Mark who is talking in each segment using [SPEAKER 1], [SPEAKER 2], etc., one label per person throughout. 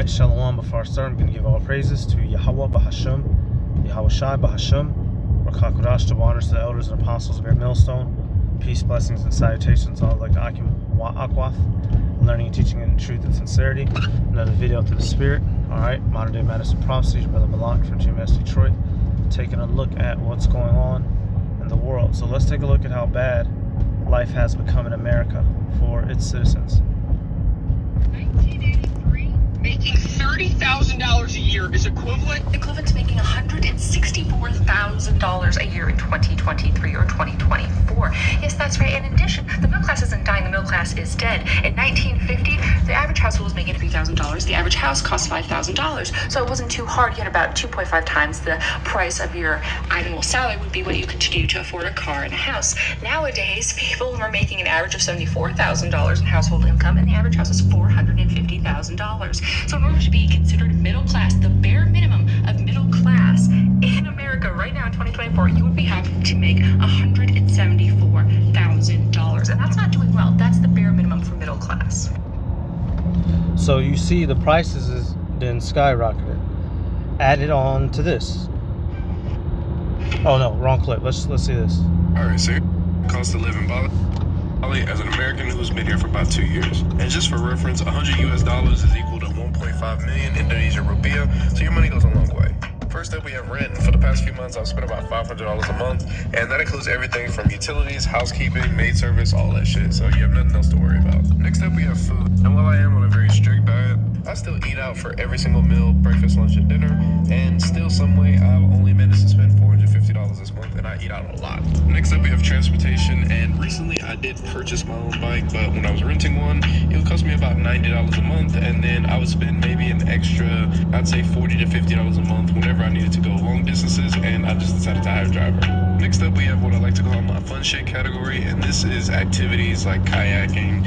[SPEAKER 1] Alright, Shalom. Before I start, I'm going to give all praises to Yahweh Bahasham, Yahweh Shai Bahasham, Rakakudash, to honors to the elders and apostles of Bear Millstone. Peace, blessings, and salutations all like the Akim Wa'akwath, learning and teaching in truth and sincerity. Another video through the Spirit. Alright, modern day Madness Prophecies, Brother Malak from GMS Detroit, taking a look at what's going on in the world. So let's take a look at how bad life has become in America for its citizens.
[SPEAKER 2] 1983, making $30,000 a year is equivalent
[SPEAKER 3] to making $164,000 a year in 2023 or 2024. Yes, that's right. And in addition, the middle class isn't dying, the middle class is dead. In 1950, the average household was making $3,000. The average house cost $5,000. So it wasn't too hard. You had about 2.5 times the price of your annual salary would be what you could do to afford a car and a house. Nowadays, people are making an average of $74,000 in household income, and the average house is $450,000. So in order to be considered middle class, the bare minimum of middle class in America right now in 2024, you would be having to make $174,000. And that's not doing well. That's the bare minimum for middle class.
[SPEAKER 1] So you see the prices is then skyrocketed. Added on to this. Oh no, wrong clip. Let's see this.
[SPEAKER 4] Alright, so cost of living Bali as an American who's been here for about 2 years. And just for reference, $100 US is equal to 1.5 million Indonesian rupiah, so your money goes a long way. First up, we have rent. For the past few months, I've spent about $500 a month, and that includes everything from utilities, housekeeping, maid service, all that shit, so you have nothing else to worry about. Next up, we have food. And while I am on a very strict diet, I still eat out for every single meal, breakfast, lunch, and dinner, and still some way I've only managed to spend $450 this month, and I eat out a lot. Next up, we have transportation, and recently I did purchase my own bike, but when I was renting one, it would cost me about $90 a month, and then I would spend maybe an extra, I'd say $40 to $50 a month whenever I needed to go long distances, and I just decided to hire a driver. Next up, we have what I like to call my fun shit category, and this is activities like kayaking,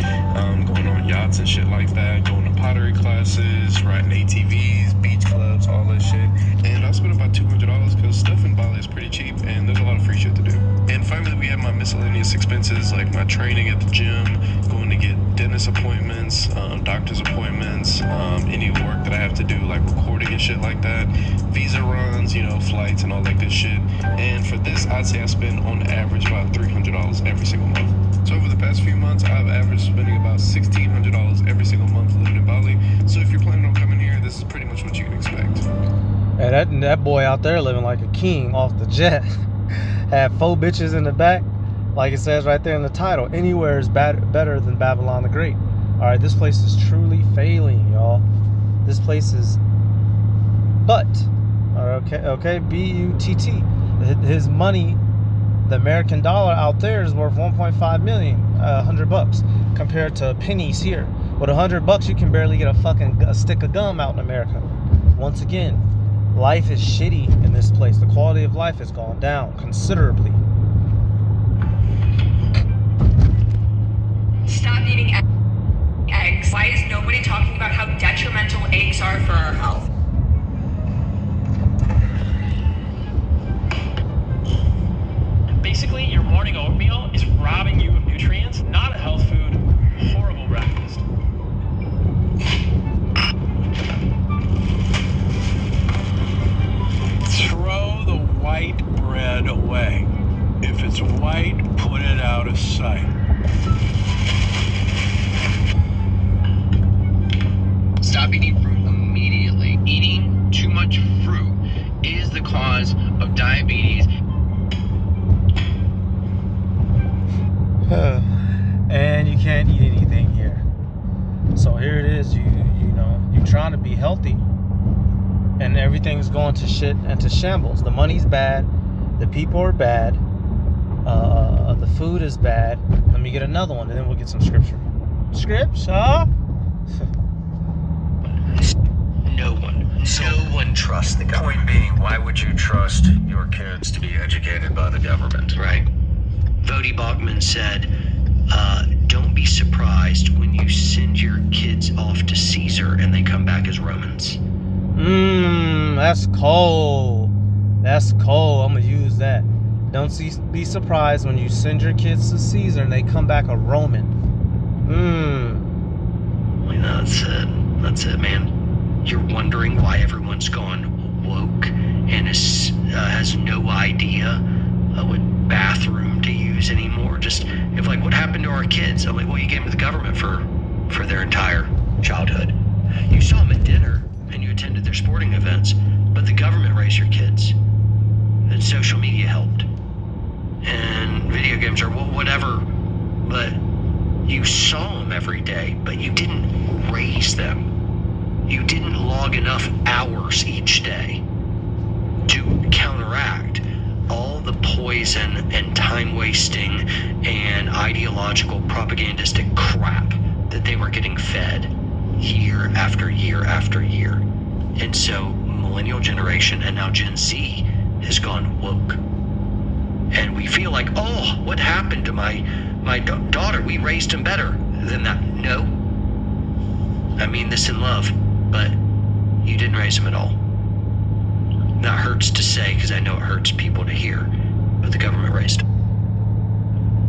[SPEAKER 4] going on yachts and shit like that, going to pottery classes, riding ATVs, beach clubs, all that shit. And I spent about $200 because stuff in Bali is pretty cheap, and there's a lot of free shit to do. And finally, we have my miscellaneous expenses like my training at the gym, going to get dentist appointments, doctor's appointments, any work that I have to do like recording and shit like that, visa runs, flights and all that good shit. And for this, I'd say I spend on average about $300 every single month. So over the past few months, I've averaged spending about $1,600 every single month living in Bali. So if you're planning on coming here, this is pretty much what you can expect.
[SPEAKER 1] Hey, that boy out there living like a king off the jet. Had 4 bitches in the back, like it says right there in the title. Anywhere is better than Babylon the Great. All right, this place is truly failing, y'all. This place is butt. Okay, B-U-T-T. His money, the American dollar out there is worth 1.5 million, $100 compared to pennies here. With $100, you can barely get a stick of gum out in America. Once again, life is shitty in this place. The quality of life has gone down considerably.
[SPEAKER 3] Stop eating eggs. Why is nobody talking about how detrimental eggs are for our health?
[SPEAKER 5] Basically, your morning oatmeal is robbing you of nutrients, not a health food. Horrible breakfast. Throw the white bread away. If it's white, put it out of sight.
[SPEAKER 2] stop eating fruit immediately. Eating too much fruit is the cause of diabetes.
[SPEAKER 1] And you can't eat anything here. So here it is, you're trying to be healthy, and everything's going to shit and to shambles. The money's bad, the people are bad, the food is bad. Let me get another one, and then we'll get some scripture. Scripture.
[SPEAKER 6] No one trusts the government. Point being, why would you trust your kids to be educated by the government?
[SPEAKER 7] Right. Vodi Bachman said, don't be surprised when you send your kids off to Caesar and they come back as Romans.
[SPEAKER 1] That's cold. That's cold. I'm going to use that. Don't be surprised when you send your kids to Caesar and they come back a Roman.
[SPEAKER 7] That's it, man. you're wondering why everyone's gone woke and has no idea what bathroom to use anymore. Just if like, what happened to our kids? I'm like, well, you gave them to the government for their entire childhood. You saw them at dinner and you attended their sporting events, but the government raised your kids. And social media helped. And video games or whatever, but you saw them every day, but you didn't raise them. You didn't log enough hours each day to counteract all the poison and time wasting and ideological propagandistic crap that they were getting fed year after year after year. And so millennial generation and now Gen Z has gone woke. And we feel like, oh, what happened to my daughter? We raised him better than that. No. I mean this in love, but you didn't raise him at all. That hurts to say because I know it hurts people to hear, but the government raised him.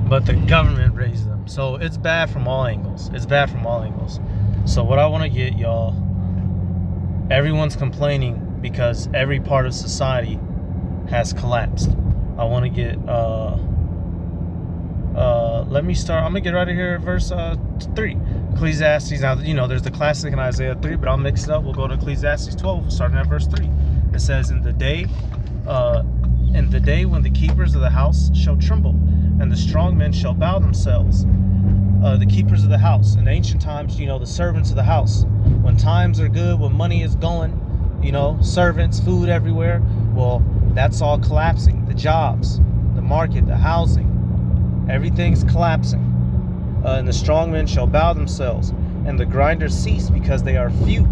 [SPEAKER 1] But the government raised them. So it's bad from all angles. It's bad from all angles. So what I want to get, y'all, everyone's complaining because every part of society has collapsed. I want to get, let me start, I'm going to get right here at verse 3. Ecclesiastes, now, you know, there's the classic in Isaiah 3, but I'll mix it up. We'll go to Ecclesiastes 12, starting at verse 3. It says, in the day when the keepers of the house shall tremble, and the strong men shall bow themselves. The keepers of the house. In ancient times, you know, the servants of the house. When times are good, when money is going, you know, servants, food everywhere. Well, that's all collapsing. The jobs, the market, the housing, everything's collapsing. And the strong men shall bow themselves, and the grinders cease because they are few,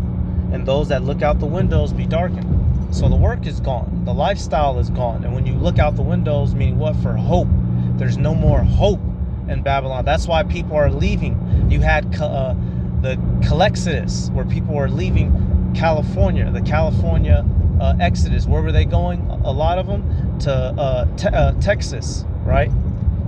[SPEAKER 1] and those that look out the windows be darkened. So the work is gone. The lifestyle is gone. And when you look out the windows, meaning what? For hope. There's no more hope in Babylon. That's why people are leaving. You had the Calexodus, where people were leaving California, the California exodus. Where were they going? A lot of them to Texas, right?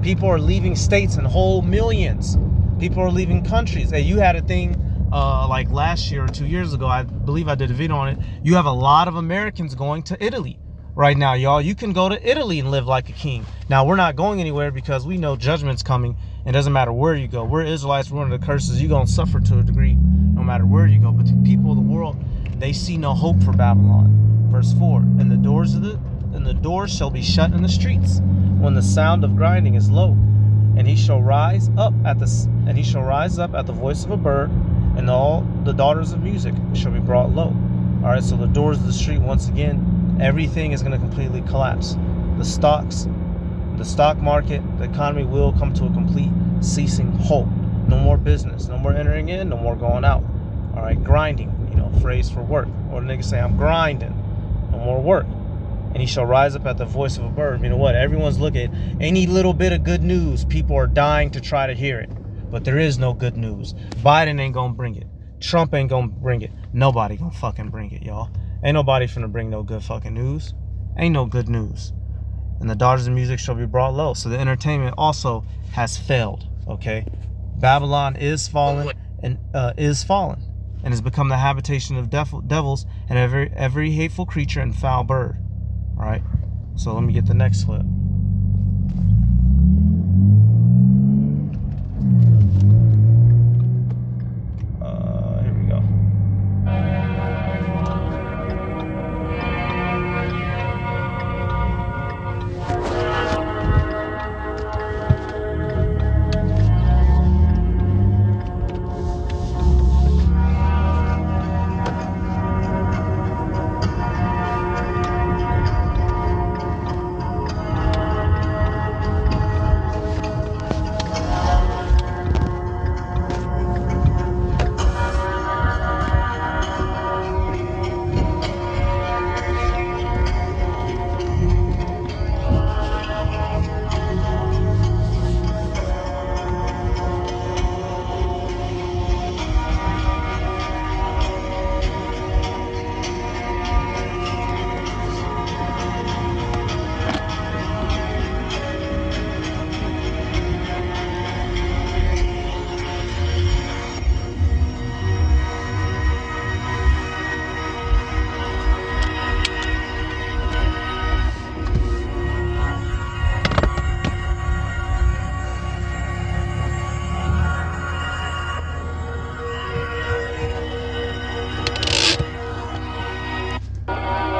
[SPEAKER 1] People are leaving states in whole millions. People are leaving countries. Hey, you had a thing like last year or 2 years ago, I believe I did a video on it. You have a lot of Americans going to Italy right now, y'all. You can go to Italy and live like a king. Now, we're not going anywhere because we know judgment's coming. It doesn't matter where you go. We're Israelites, we're under the curses. You're going to suffer to a degree no matter where you go. But the people of the world, they see no hope for Babylon. Verse 4, and the doors shall be shut in the streets when the sound of grinding is low, and he shall rise up at the voice of a bird, and all the daughters of music shall be brought low. All right, so the doors of the street, once again, everything is going to completely collapse. The stock market, the economy will come to a complete ceasing halt. No more business, no more entering in, no more going out. All right, grinding, you know, phrase for work. Or the niggas say, I'm grinding, no more work. And he shall rise up at the voice of a bird. You know what? Everyone's looking at any little bit of good news. People are dying to try to hear it. But there is no good news. Biden ain't gonna bring it. Trump ain't gonna bring it. Nobody gonna fucking bring it, y'all. Ain't nobody finna bring no good fucking news. Ain't no good news. And the daughters of music shall be brought low. So the entertainment also has failed, okay? Babylon is fallen and has become the habitation of devils and every hateful creature and foul bird. All right, so let me get the next clip. Here we go.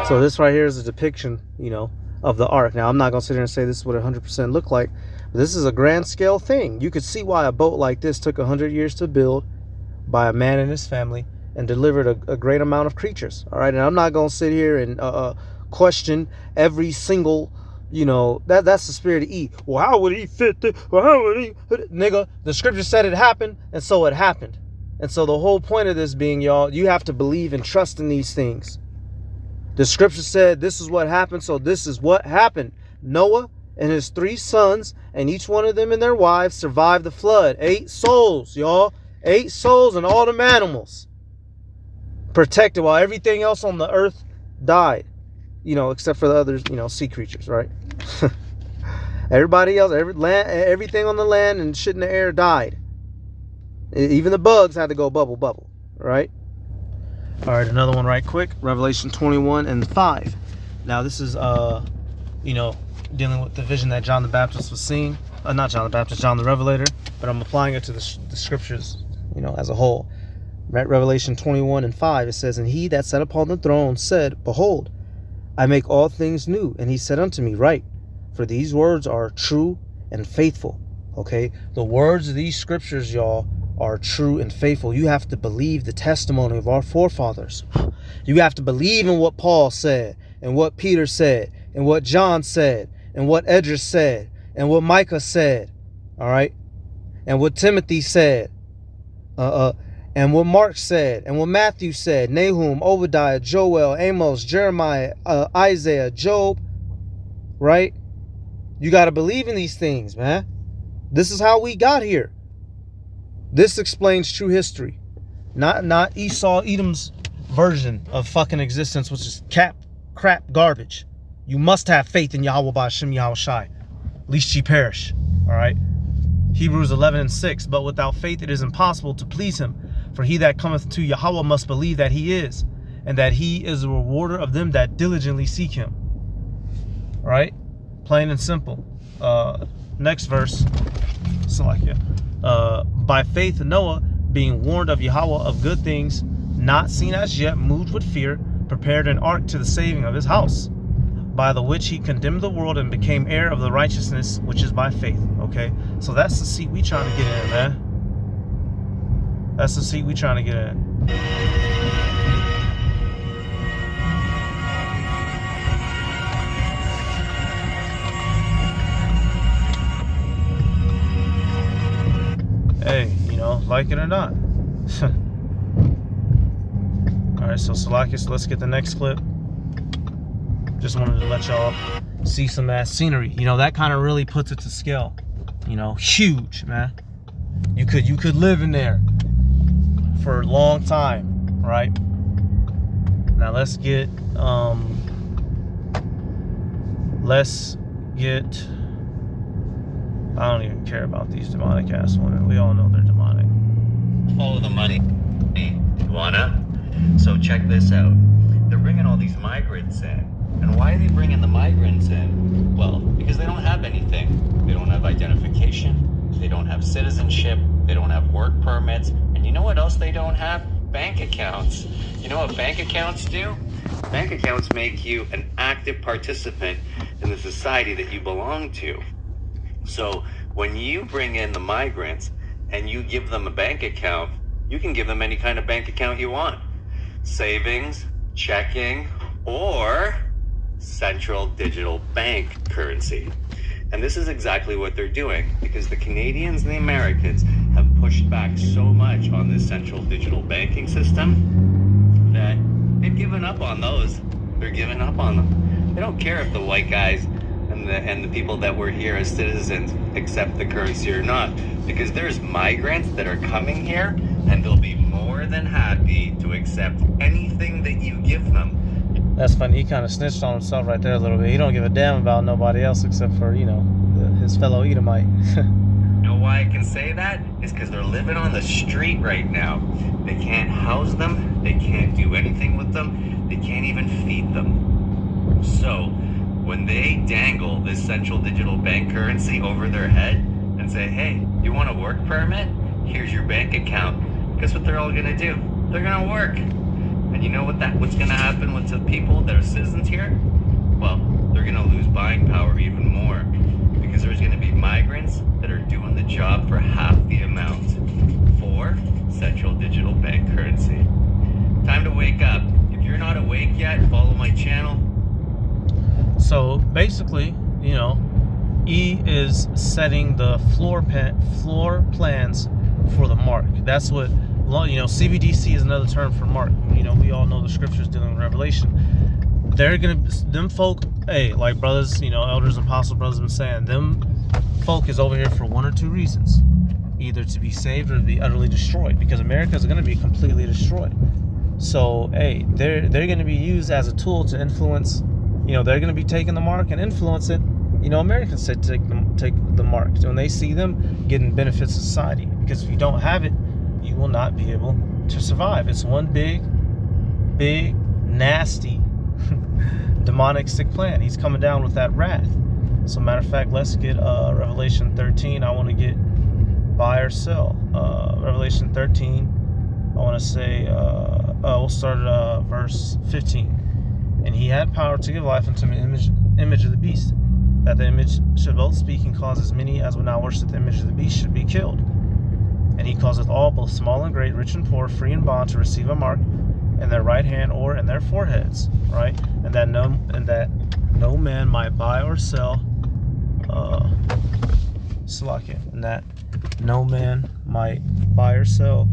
[SPEAKER 1] So this right here is a depiction, you know, of the ark. Now, I'm not going to sit here and say this is what 100% looked like. But this is a grand scale thing. You could see why a boat like this took 100 years to build by a man and his family and delivered a great amount of creatures. All right. And I'm not going to sit here and question every single, you know, that's the spirit of E. Well, how would he fit this? Well, how would he? Nigga, the scripture said it happened, and so it happened. And so the whole point of this being, y'all, you have to believe and trust in these things. The scripture said this is what happened, so this is what happened. Noah and his 3 sons, and each one of them and their wives survived the flood. 8 souls, y'all. 8 souls and all them animals protected while everything else on the earth died. You know, except for the others, you know, sea creatures, right? Everybody else, everything on the land and shit in the air died. Even the bugs had to go bubble, bubble, right? All right, another one right quick. Revelation 21:5. Now this is, you know, dealing with the vision that John the Baptist was seeing. Not John the Baptist, John the Revelator. But I'm applying it to the scriptures, you know, as a whole. Right, Revelation 21:5, it says, "And he that sat upon the throne said, Behold, I make all things new. And he said unto me, Write, for these words are true and faithful." Okay? The words of these scriptures, y'all, are true and faithful. You have to believe the testimony of our forefathers. You have to believe in what Paul said, and what Peter said, and what John said, and what Edris said, and what Micah said. All right? And what Timothy said. And what Mark said, and what Matthew said, Nahum, Obadiah, Joel, Amos, Jeremiah, Isaiah, Job, right? You got to believe in these things, man. This is how we got here. This explains true history. Not Esau, Edom's version of fucking existence, which is crap garbage. You must have faith in Yahweh Ba'ashem Yahweh Shai, lest ye perish, all right? Hebrews 11:6, but without faith it is impossible to please him. For he that cometh to Yahweh must believe that he is, and that he is a rewarder of them that diligently seek him. Right? Plain and simple. Next verse. By faith Noah, being warned of Yahweh of good things, not seen as yet, moved with fear, prepared an ark to the saving of his house, by the which he condemned the world and became heir of the righteousness which is by faith. Okay? So that's the seat we trying to get in, man. That's the seat we trying to get in. Hey, you know, like it or not. Alright, so Salakis, let's get the next clip. Just wanted to let y'all see some ass scenery. You know, that kind of really puts it to scale. You know, huge, man. You could live in there for a long time, right? Now let's get I don't even care about these demonic ass women. We all know they're demonic.
[SPEAKER 6] Follow the money. You wanna? So check this out. They're bringing all these migrants in. And why are they bringing the migrants in? Well, because they don't have anything. They don't have identification. They don't have citizenship. They don't have work permits. And you know what else they don't have? Bank accounts. You know what bank accounts do? Bank accounts make you an active participant in the society that you belong to. So when you bring in the migrants and you give them a bank account, you can give them any kind of bank account you want. Savings, checking, or central digital bank currency. And this is exactly what they're doing, because the Canadians and the Americans have pushed back so much on this central digital banking system that they've given up on those. They're giving up on them. They don't care if the white guys and the people that were here as citizens accept the currency or not, because there's migrants that are coming here and they'll be more than happy to accept anything that you give them.
[SPEAKER 1] That's funny. He kind of snitched on himself right there a little bit. He don't give a damn about nobody else except for, you know, his fellow Edomite.
[SPEAKER 6] You know why I can say that? It's because they're living on the street right now. They can't house them. They can't do anything with them. They can't even feed them. So when they dangle this central digital bank currency over their head and say, hey, you want a work permit? Here's your bank account. Guess what they're all going to do? They're going to work. And You know what's gonna happen with the people that are citizens here? Well, they're gonna lose buying power even more because there's gonna be migrants that are doing the job for half the amount for central digital bank currency. Time to wake up. If you're not awake yet, follow my channel.
[SPEAKER 1] So basically, you know, E is setting the floor plans for the mark. That's what, you know, CBDC is another term for mark. You know, we all know the scriptures dealing with Revelation. They're gonna, them folk, hey, like brothers, you know, elders, apostles, brothers been saying, them folk is over here for one or two reasons: either to be saved or to be utterly destroyed, because America is going to be completely destroyed. So, hey, they're going to be used as a tool to influence. You know, they're going to be taking the mark and influence it. You know, Americans say take the mark when they see them getting benefits of society, because if you don't have it, you will not be able to survive. It's one big, nasty, demonic sick plan. He's coming down with that wrath. So, matter of fact, let's get Revelation 13. I want to get buy or sell. Revelation 13, I want to say, we'll start at verse 15. And he had power to give life unto the image of the beast, that the image should both speak and cause as many as would not worship the image of the beast should be killed. And he causeth all, both small and great, rich and poor, free and bond, to receive a mark in their right hand or in their foreheads, right? And that no man might buy or sell, Salakia, and that no man might buy or sell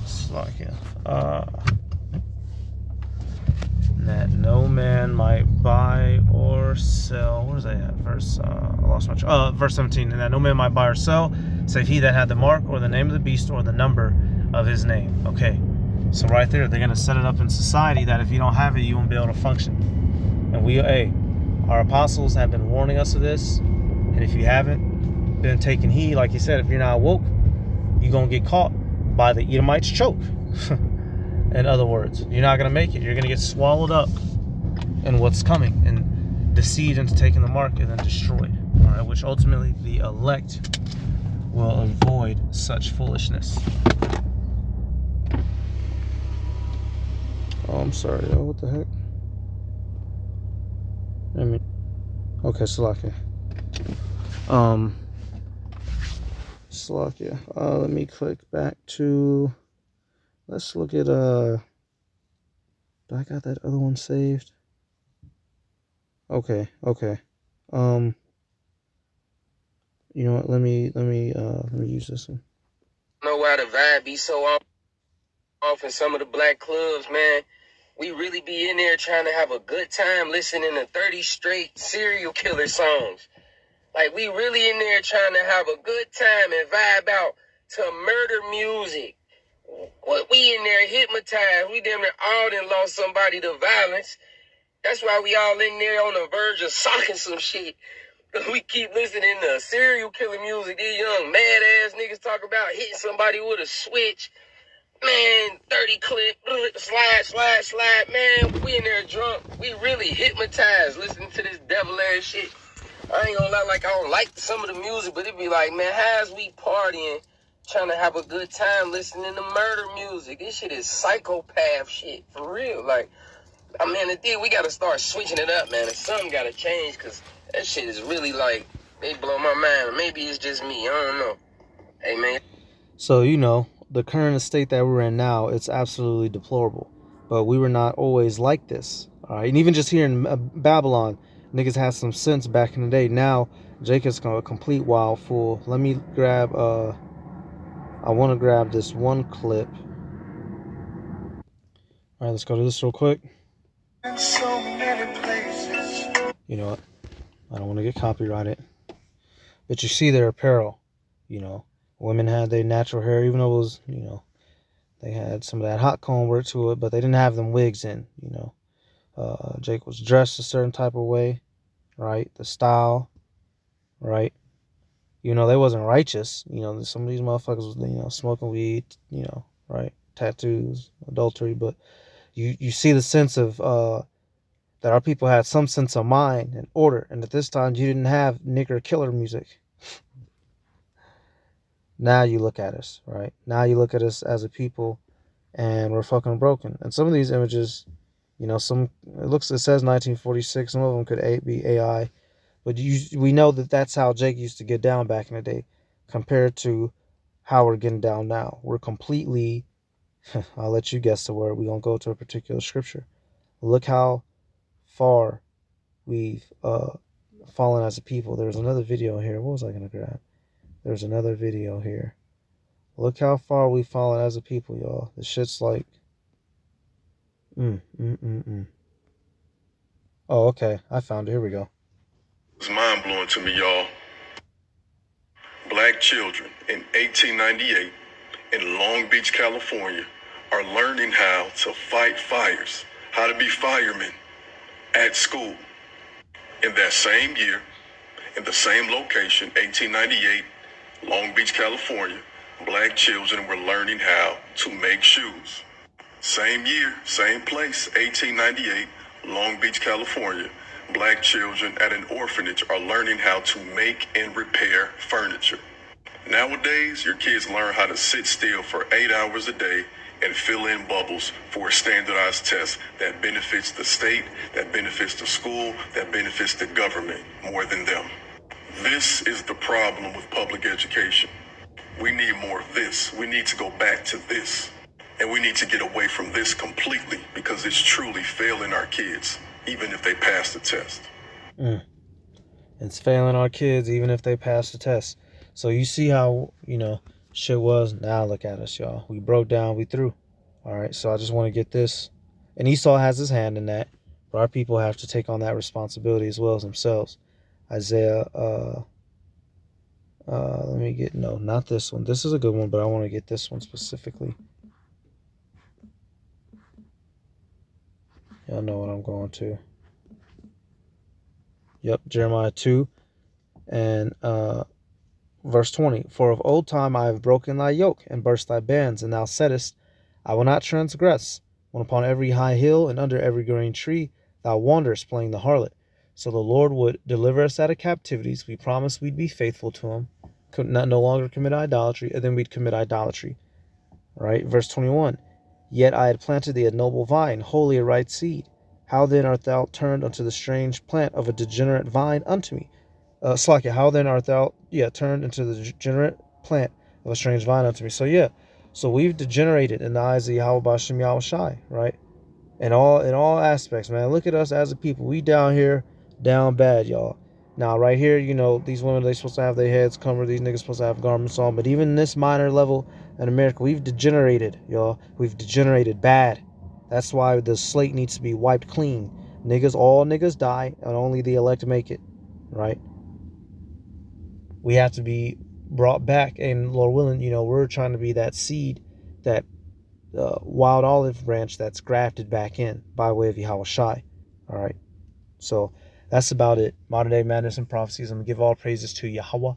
[SPEAKER 1] Salakia, that no man might buy or sell. Where's that at? Verse I lost my verse 17. And that no man might buy or sell, save he that had the mark or the name of the beast or the number of his name. Okay, so right there, they're gonna set it up in society that if you don't have it, you won't be able to function. And our apostles have been warning us of this. And if you haven't been taking heed, like he said, if you're not woke, you're gonna get caught by the Edomites' choke. In other words, you're not going to make it. You're going to get swallowed up in what's coming and deceived into taking the mark and then destroyed. All right, which ultimately the elect will avoid such foolishness. Oh, I'm sorry, yo. What the heck? Okay, Salakia. Salakia. Let me click back to. Let's look at do I got that other one saved? Okay. You know what? Let me use this one.
[SPEAKER 8] Know why the vibe be so off in some of the black clubs, man. We really be in there trying to have a good time listening to 30 straight serial killer songs. Like, we really in there trying to have a good time and vibe out to murder music. What we in there hypnotized. We damn near all done lost somebody to violence. That's why we all in there on the verge of socking some shit. Because we keep listening to serial killer music. These young mad ass niggas talk about hitting somebody with a switch. Man, 30 clip, slide. Man, we in there drunk. We really hypnotized listening to this devil ass shit. I ain't gonna lie, like, I don't like some of the music, but it be like, man, how's we partying, trying to have a good time listening to murder music? This shit is psychopath shit, for real. Like, I mean, we gotta start switching it up, man. And something gotta change, because that shit is really like, they blow my mind. Maybe it's just me, I don't know. Hey, man.
[SPEAKER 1] So, you know, the current state that we're in now, it's absolutely deplorable. But we were not always like this. All right. And even just here in Babylon, niggas had some sense back in the day. Now, Jacob's a complete wild fool. Let me grab, I want to grab this one clip. All right, let's go to this real quick. In so many places. You know what? I don't want to get copyrighted. But you see their apparel, you know. Women had their natural hair, even though it was, you know, they had some of that hot comb work to it, but they didn't have them wigs in, you know. Jake was dressed a certain type of way, right? The style, right? You know, they wasn't righteous. You know, some of these motherfuckers was, you know, smoking weed, you know, right? Tattoos, adultery, but you see the sense of that our people had some sense of mind and order, and at this time you didn't have nigger killer music. Now you look at us, right? Now you look at us as a people, and we're fucking broken. And some of these images, some it says 1946. Some of them could be AI, but we know that that's how Jake used to get down back in the day, compared to how we're getting down now. We're completely. I'll let you guess the word. We're gonna go to a particular scripture. Look how far we've fallen as a people. There's another video here. What was I gonna grab? There's another video here. Look how far we've fallen as a people, y'all. This shit's like, Oh, okay. I found it. Here we go.
[SPEAKER 4] It's mind blowing to me, y'all. Black children in 1898 in Long Beach, California, are learning how to fight fires, how to be firemen at school. In that same year, in the same location, 1898, Long Beach, California, black children were learning how to make shoes. Same year, same place, 1898, Long Beach, California, black children at an orphanage are learning how to make and repair furniture. Nowadays, your kids learn how to sit still for 8 hours a day and fill in bubbles for a standardized test that benefits the state, that benefits the school, that benefits the government more than them. This is the problem with public education. We need more of this. We need to go back to this. And we need to get away from this completely because it's truly failing our kids, even if they pass the test.
[SPEAKER 1] It's failing our kids, even if they pass the test. So you see how, shit was. Now look at us, y'all. We broke down, we threw. All right, so I just want to get this. And Esau has his hand in that. But our people have to take on that responsibility as well as themselves. Isaiah, let me get, no, not this one. This is a good one, but I want to get this one specifically. Y'all know what I'm going to. Yep, Jeremiah 2 and verse 20. For of old time I have broken thy yoke and burst thy bands, and thou saidst, I will not transgress. When upon every high hill and under every green tree thou wanderest playing the harlot. So the Lord would deliver us out of captivities. We promised we'd be faithful to him, could not no longer commit idolatry, and then we'd commit idolatry. Right? Verse 21. Yet I had planted thee a noble vine, wholly a right seed. How then art thou turned unto the strange plant of a degenerate vine unto me? Slakia, how then art thou turned into the degenerate plant of a strange vine unto me? So we've degenerated in the eyes of Yahweh Bashem Yahweh Shai, right? In all aspects, man. Look at us as a people. We down here, down bad, y'all. Now, right here, these women, they supposed to have their heads covered. These niggas supposed to have garments on. But even in this minor level in America, we've degenerated, y'all. We've degenerated bad. That's why the slate needs to be wiped clean. All niggas die, and only the elect make it, right? We have to be brought back, and Lord willing, we're trying to be that seed, that wild olive branch that's grafted back in by way of Yahweh Shai. All right, so that's about it. Modern day madness and prophecies. I'm gonna give all praises to Yahweh,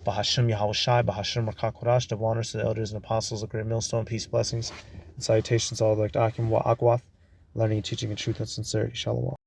[SPEAKER 1] Bahashem Yahweh Shai, Bahashem Rakakorash, double honors to the elders and apostles of Great Millstone, peace, blessings, and salutations all like Akim Wa Akwath, learning, teaching, and truth and sincerity. Shalom.